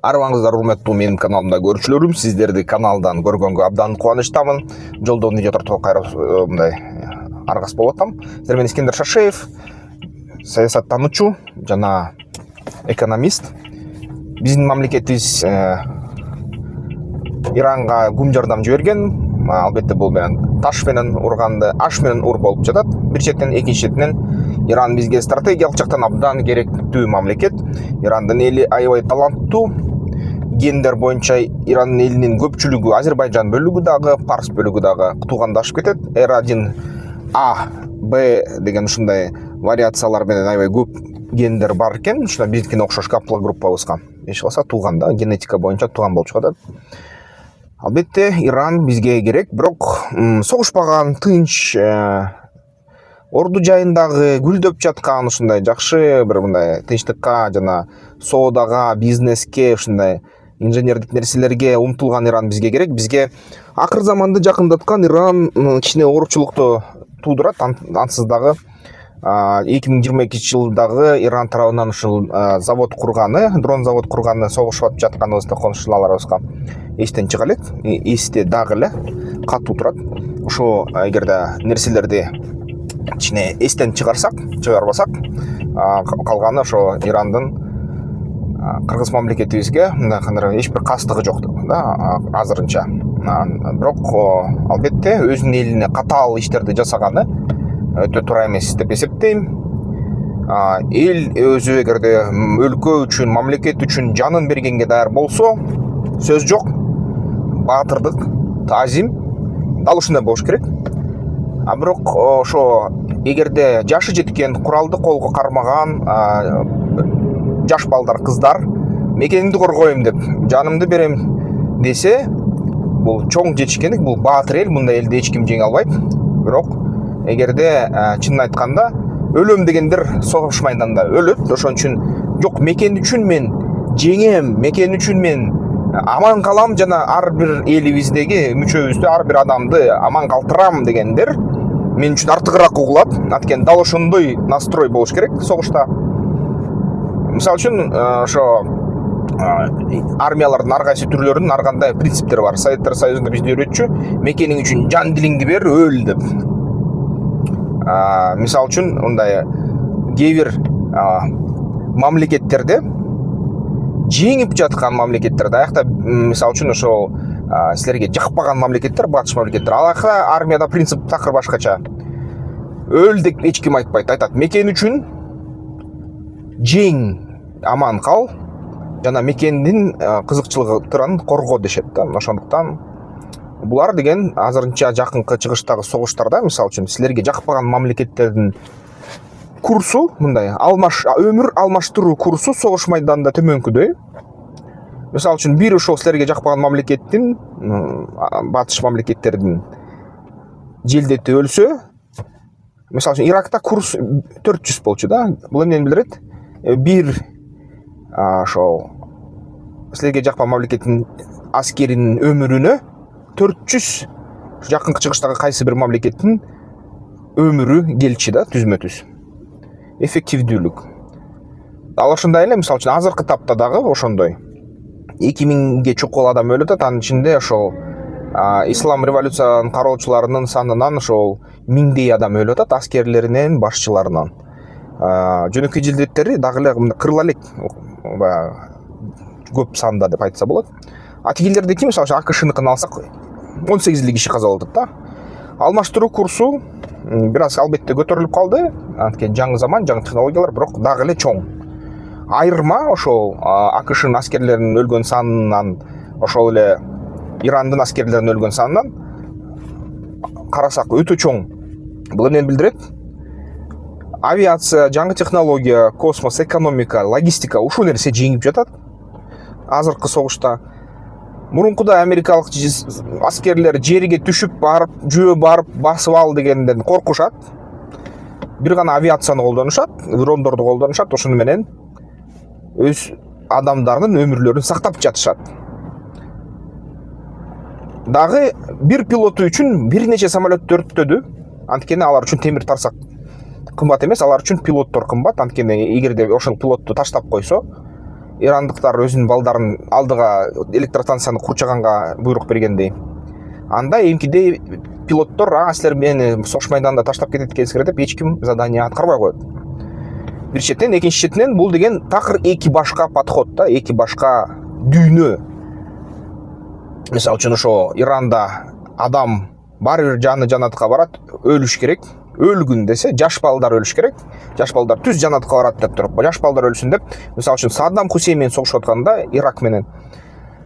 Арыбаңыздар урматтуу менин каналымда көрүүчүлөрүм, сиздерди каналдан көргөнгө абдан кубанычтамын. Жолдон видео тартууга кайра мындай аргас болуп атам. Сиздер менен Искендер Шашеев, саясаттануучу жана экономист. Биздин мамлекетибиз Иранга гум жардам жиберген. Албетте бул менен таш менен урганды аш менен ур болуп жатат. Бир четтен, экинчи четтен Иран бизге стратегиялык жактан абдан керектүү мамлекет. Ирандын эли аябай таланттуу. Гендер боюнча Иран элинин көпчүлүгү Азербайжан бөлүгү дагы, Парс бөлүгү дагы туугандашып кетет. R1A, B деген ушундай вариациялар менен аябай көп гендер бар экен. Ушуна биздикине окшош гаплогруппабызга эч калса тууганда, генетика боюнча тууган болуп чыгат. Албетте Иран бизге керек, бирок согушпаган, тынч, орду жайындагы гүлдөп жаткан ушундай жакшы бир мындай тынчтыкка жана соодага, бизнеске, ушундай инженердик нерселерге умтулган Иран бизге керек. Бизге акыр заманды жакындаткан Иран кичине оорчулукту туудурат. Ансыз дагы 2022 Иран тарабынан ушул завод курганы, дрон завод курганы, согушуп атып жатканыбызды конушчуларыбызга эстен чыга элек, эсте дагы эле катуу турат. Ошо эгерде нерселерди кичине эстен чыгарбасак, калганы ошо Ирандын кыргыз мамлекетибизге мындай кандай эч бир кастыгы жок да азырынча. Бирок албетте өзүнүн элине катаал иштерди жасаганы өтө туура эмес деп эсептейм. Эл өзү эгерде өлкө үчүн, мамлекет үчүн жанын бергенге даяр болсо, сөз жок, баатырдык, таазим дал ушундай болуш керек. Бирок ошо эгерде жашы жеткен, куралды колго кармаган жаш балдар, кыздар мекенимди коргойм деп, жанымды берем десе, бул чоң жетишкендик, бул баатыр эл, мындай элди эч ким жеңе албайт. Бирок эгерде чынын айтканда өлөм дегендер согуш майданда өлөт. Ошон үчүн жок, мекен үчүн мен жеңем, мекен үчүн мен аман калам жана ар бир элибиздеги мүчөбүздү, ар бир адамды аман калтырам дегендер мен үчүн артыгыраак угулат. Анткени дал ошондой настрой болуш керек согушта. Мисалы үчүн ошо армиялардын ар кайсы түрлөрүнүн ар кандай принциптери бар. Советтер Союзунда бизди үйрөтчү, мекениң үчүн жан дилиңди бер, өл деп. Мисалы үчүн мындай кээ бир мамлекеттерде, жеңип жаткан мамлекеттерде, аякта мисалы үчүн ошол силерге жакпаган мамлекеттер, батыш мамлекеттер, алакта армияда принцип такыр башкача. Өл деп эч ким айтпайт, айтат мекен үчүн жең, аман кал жана мекендин кызыкчылыгын корго дешет да. Ошондуктан булар деген азырынча жакынкы чыгыштагы согуштарда, мисалы үчүн силерге жакпаган мамлекеттердин курсу мындай өмүр алмаштыруу курсу согуш майданында төмөнкүдөй. Мисалы үчүн бир ошол силерге жакпаган мамлекеттин, батыш мамлекеттердин желдети өлсө, мисалы үчүн Иракта курс 400 болчу да. Бул эмнени билдирет? Бир ошол силерге жакпаган мамлекеттин аскеринин өмүрүнө 400 жакынкы чыгыштагы кайсы бир мамлекеттин өмүрү келчи да, түзмө-түз. Эффективдүүлүк. Ал ошондой эле, мисалы үчүн азыркы тапта дагы ошондой 2000ге чукул адам өлүп атат. Анын ичинде ошол ислам революциянын кароочуларынын санынан ошол 1000дей адам өлүп атат, аскерлеринен, башчыларынан. Жөнөкөй желдеттери дагы эле кырыла элек, көп санда деп айтса болот. Тигилердики, мисалы үчүн АКШныкын алсак, 18 киши каза болду да. Алмаштыруу курсу бир аз албетте көтөрүлүп калды. Анткени жаңы заман, жаңы технологиялар, бирок дагы эле чоң. Айырма ошол АКШнын аскерлеринин өлгөн санынан, ошол эле Ирандын аскерлеринин өлгөн санынан карасак өтө чоң. Бул эмнени билдирет? Авиация, жаңы технология, космос, экономика, логистика ушул нерсе жеңип жатат. Азыркы согушта мурункуда америкалык аскерлер жерге түшүп барып, жөө барып басып ал дегенден коркушат. Бир гана авиацияны колдонушат, дрондорду колдонушат, ошону менен өз адамдарынын өмүрлөрүн сактап жатышат. Дагы бир пилоту үчүн бир нече самолет өрттөдү. Анткени алар үчүн темир тарсак кымбат эмес, алар үчүн пилоттор кымбат. Анткени эгерде ошол пилотту таштап койсо, ирандыктар өзүнүн балдарын алдыга электростанцияны курчаганга буйрук бергендей. Анда эмкиде пилоттор силер мени согуш майданында таштап кетет экенсиңер деп эч ким задание аткарбай коет. Бир четинен, экинчи четинен бул деген такыр эки башка подход да, эки башка дүйнө. Мисалы үчүн ошо Иранда адам баары бир жаны жаннатка барат, өлүш керек. Өлгүн десе, жаш балдар өлүш керек. Жаш балдар түз жаннатка барат деп туруп, жаш балдар өлсүн деп, мисалы үчүн Саддам Хусейн менен согушуп атканда Ирак менен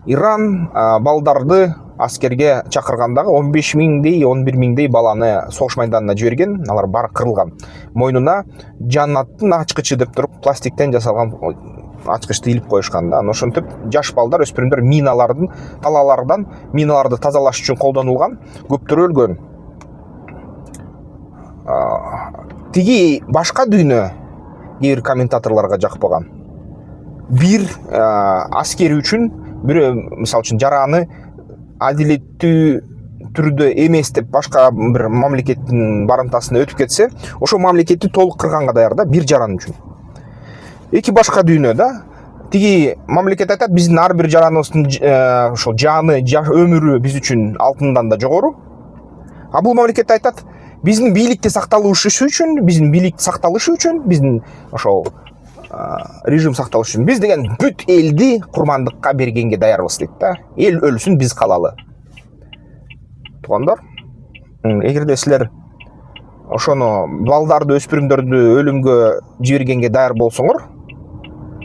Иран балдарды аскерге чакыргандагы 15 миңдей, 11 миңдей баланы согуш майданына жиберген, алар баары кырылган. Мойнуна жаннаттын ачкычы деп туруп пластиктен жасалган ачкычты илип коюшкан да. Ошентип жаш балдар, өспүрүмдөр миналардын, талалардан миналарды тазалаш үчүн колдонулган, көптөр өлгөн. Тиги башка дүйнө кээ бир комментаторлорго жакпаган. Бир аскери үчүн бирөө мисалы үчүн жараны адилеттүү түрдө эмес деп башка бир мамлекеттин барымтасына өтүп кетсе, ошол мамлекетти толук кырганга даяр да, бир жаран үчүн. Эки башка дүйнө да. Тиги мамлекет айтат, биздин ар бир жараныбыздын ошол жаны, өмүрү биз үчүн алтындан да жогору. А бул мамлекет айтат, биздин бийликти сакталышы үчүн, биздин бийлик сакталышы үчүн, биздин ошол режим сакталышы үчүн биз деген бүт элди курмандыкка бергенге даярбыз дейт да. Эл өлсүн, биз калалы. Туугандар, эгерде силер ошону балдарды, өспүрүмдөрдү өлүмгө жибергенге даяр болсоңор,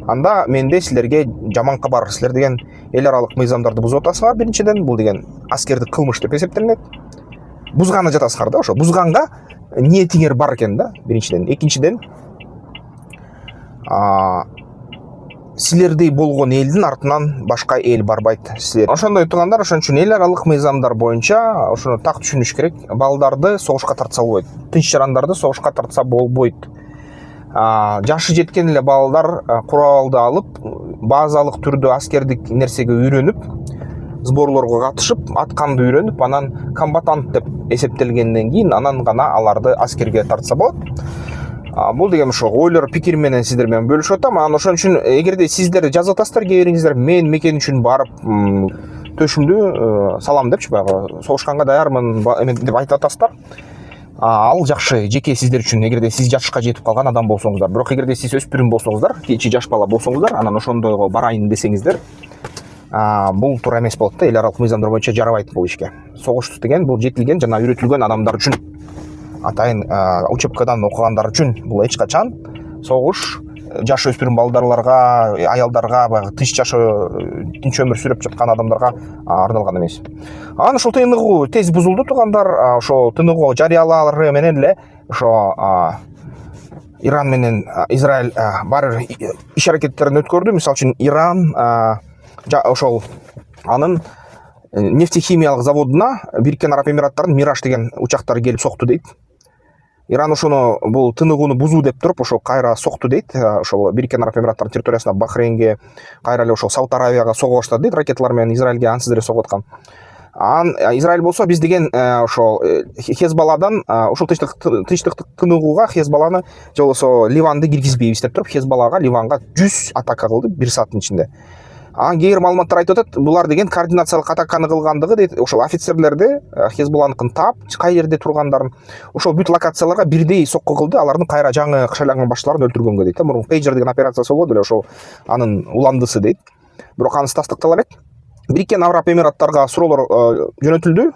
анда менде силерге жаман кабар. Силер деген эл аралык мыйзамдарды бузуп атасыңар. Биринчиден, бул деген аскердик кылмыш деп эсептелинет. Бузганы жатасыңар да, ошо бузганга ниетиңер бар экен да, биринчиден. Экинчиден, силердей болгон элдин артынан башка эл барбайт. Силер ошондой туугандар, ошон үчүн эл аралык мыйзамдар боюнча ошону так түшүнүш керек. Балдарды согушка тартса болбойт. Тынч жарандарды согушка тартса болбойт. Жашы жеткен эле балдар куралды алып, базалык түрдө аскердик нерсеге үйрөнүп, сборлорго катышып, атканды үйрөнүп, анан комбатант деп эсептелгенден кийин анан гана аларды аскерге тартса болот. Бул деген ошо ойлор, пикир менен сиздер менен бөлүшүп атам. Анан ошон үчүн эгерде сиздер жазып атасыздар, кээ бириңиздер мен мекен үчүн барып төшүмдү салам депчи, баягы согушканга даярмын деп айтып атасыздар. Ал жакшы, жеке сиздер үчүн, эгерде сиз жашка жетип калган адам болсоңуздар. Бирок эгерде сиз өспүрүм болсоңуздар, кечи жаш бала болсоңуздар, анан ошондойго барайын десеңиздер, бул туура эмес болот да. Эл аралык мыйзамдар боюнча жарабайт бул ишке. Согуш деген бул жетилген жана үйрөтүлгөн адамдар үчүн, атайын учебкадан окугандар үчүн. Бул эч качан согуш жаш өспүрүм балдарларга, аялдарга, баягы тынч жашоо, тынч өмүр сүрүп жаткан адамдарга арналган эмес. Анан ошол тыныгуу тез бузулду туугандар. Ошол тыныгуу жарыялары менен эле ошо Иран менен Израиль баары иш аракеттерин өткөрдү. Мисалы үчүн Иран ошол анын нефтехимиялык заводуна Бириккен Араб Эмираттарынын Мираж деген учактары келип сокту дейт. Иран ошону бул тыныгууну бузуу деп туруп ошол кайра сокту дейт. Ошол Бириккен Араб Эмираттарынын территориясына, Бахрейнге, кайра эле ошол Сауд Аравияга согуп баштады дейт, ракеталар менен Израилге ансыз деле согуп аткан. Израиль болсо биз деген ошол Хезбаладан ошол тынчтык тыныгууга Хезбаланы же болбосо Ливанды киргизбейбиз деп туруп Хезбалага, Ливанга 100 атака кылды 1 сааттын ичинде. Кээ бир маалыматтар айтып атат, булар деген координациялык атаканы кылгандыгы дейт. Ошол офицерлерди Хезбаланыкын таап, кай жерде тургандарын, ошол бүт локацияларга бирдей сокку кылды, алардын кайра жаңы кышайланган башчыларын өлтүргөнгө дейт. Мурун Пейджер деген операциясы болду эле, ошол анын уландысы дейт. Бирок анысы тастыктала элек. Бириккен Араб Эмираттарга суроолор жөнөтүлдү.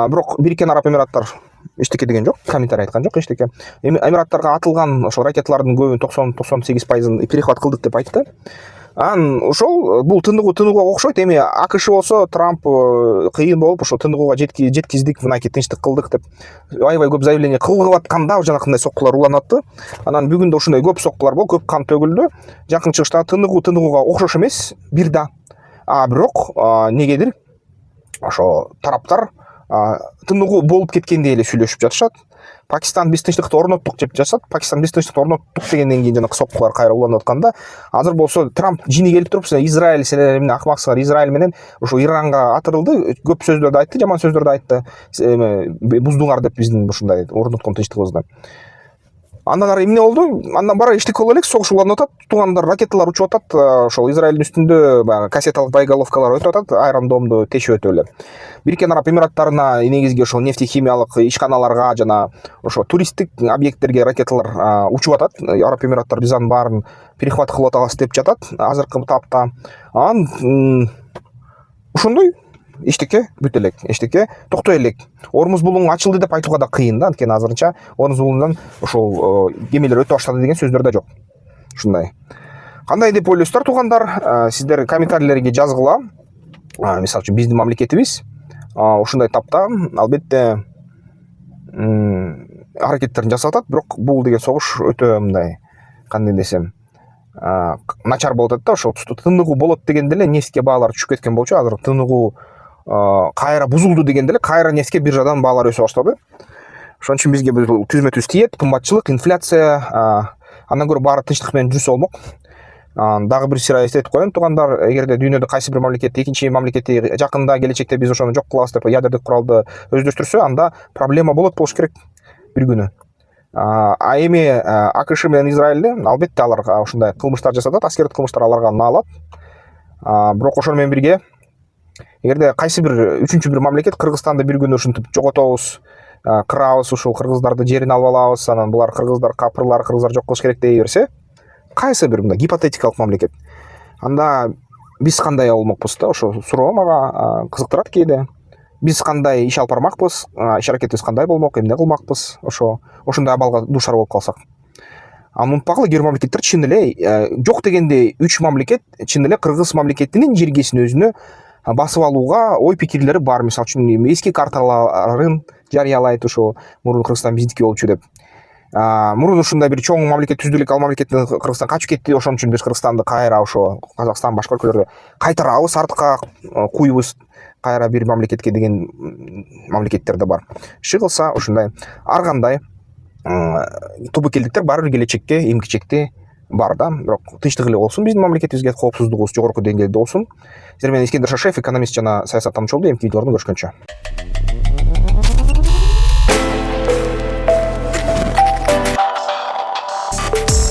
Бирок Бириккен Араб Эмираттар эчтеке деген жок, комментарий айткан жок эчтеке. Эмираттарга атылган ошол ракеталардын көбүн 90-98% перехват кылдык деп айтты. Ошол бул тыныгууга окшойт. Эми АКШ болсо Трамп кыйын болуп ошо тыныгууга жеткиздик, мынакей тынчтык кылдык деп аябай көп заявление кылып атканда жанакындай соккулар уланып атты. Анан бүгүн да ушундай көп соккулар болуп, көп кан төгүлдү. Жакын чыгышта тыныгууга окшош эмес, бир да. Бирок негедир ошо тараптар тыныгуу болуп кеткендей эле сүйлөшүп жатышат. Пакистан биз тынчтыкты орноттук деп жатышат. Пакистан биз тынчтыкты орноттук дегенден кийин жанагы соккулар кайра уланып атканда, азыр болсо Трамп жини келип туруп, Израиль силер эмне акмаксыңар, Израиль менен ошо Иранга атырылды, көп сөздөрдү айтты, жаман сөздөрдү айтты. Буздуңар деп биздин ушундай орноткон тынчтыгыбызды. Андан ары эмне болду? Андан бара эчтеке боло элек, согуш уланып атат, туугандар ракеталар учуп атат, ошол Израилдин үстүндө баягы кассеталык боеголовкалар өтүп атат, Айрон домду тешип өтүп эле. Бириккен Араб Эмираттарына негизги ошол нефтехимиялык ишканаларга жана ошо туристтик объекттерге ракеталар учуп атат. Араб Эмираттар биз анын баарын перехват кылып атабыз деп жатат азыркы тапта. Анан ошондой эчтеке бүт элек, эчтеке токтой элек. Ормуз булуң ачылды деп айтууга да кыйын да, анткени азырынча Ормуз булуңдан ошол кемелер өтө баштады деген сөздөр да жок. Ушундай. Кандай деп ойлойсуздар туугандар? Сиздер комментарийлерге жазгыла. Мисалы үчүн биздин мамлекетибиз ушундай тапта албетте аракеттерин жасап атат, бирок бул деген согуш өтө мындай, кандай десем, начар болуп атат да, ошол тыныгуу болот дегенде эле нефтке баалар түшүп кеткен болчу. Азыр тыныгуу кайра бузулду дегенде эле кайра нефтке биржадан баалар өсө баштады. Ошон үчүн бизге бул түзмө-түз тиет, кымбатчылык, инфляция, андан көрө баары тынчтык менен жүрсө болмок. Дагы бир сыйра эстетип коеюн туугандар, эгерде дүйнөдө кайсы бир мамлекет экинчи мамлекети жакында келечекте биз ошону жок кылабыз деп ядердик куралды өздөштүрсө, анда проблема болот болуш керек бир күнү. Эми АКШ менен Израиль албетте алар ушундай кылмыштар жасатат, аскердик кылмыштар аларга наалат. Бирок ошону менен бирге эгерде кайсы бир үчүнчү бир мамлекет Кыргызстанды бир күнү ушинтип жоготобуз, кырабыз, ушул кыргыздарды жерин алып алабыз, анан булар кыргыздар капырлар, кыргыздар жок кылыш керек дей берсе, кайсы бир мындай гипотетикалык мамлекет, анда биз кандай болмокпуз да, ошо суроо мага кызыктырат кээде. Биз кандай иш алып бармакпыз, иш аракетибиз кандай болмок, эмне кылмакпыз, ошондой абалга дуушар болуп калсак. Унутпагыла, кээ бир мамлекеттер чын эле жок дегенде 3 мамлекет чын эле кыргыз мамлекетинин жергесин өзүнө басып алууга ой пикирлери бар. Мисалы үчүн эски карталарын жарыялайт, ошо мурун Кыргызстан биздики болчу деп. Мурун ушундай бир чоң мамлекет түздү элек, ал мамлекеттен Кыргызстан качып кетти, ошон үчүн биз Кыргызстанды кайра ошо Казакстан башка өлкөлөрдө кайтарабыз, артка куйбуз, кайра бир мамлекетке деген мамлекеттер да бар. Иши кылса ушундай ар кандай тобокелдиктер баары бир келечекке, эмкичекте бар да. Бирок тынчтык эле болсун, биздин мамлекетибизге коопсуздугубуз жогорку деңгээлде болсун. Сиздер менен Искендер Шашев, экономист жана саясаттануучу болду. Эмки видеолордон көрүшкөнчө.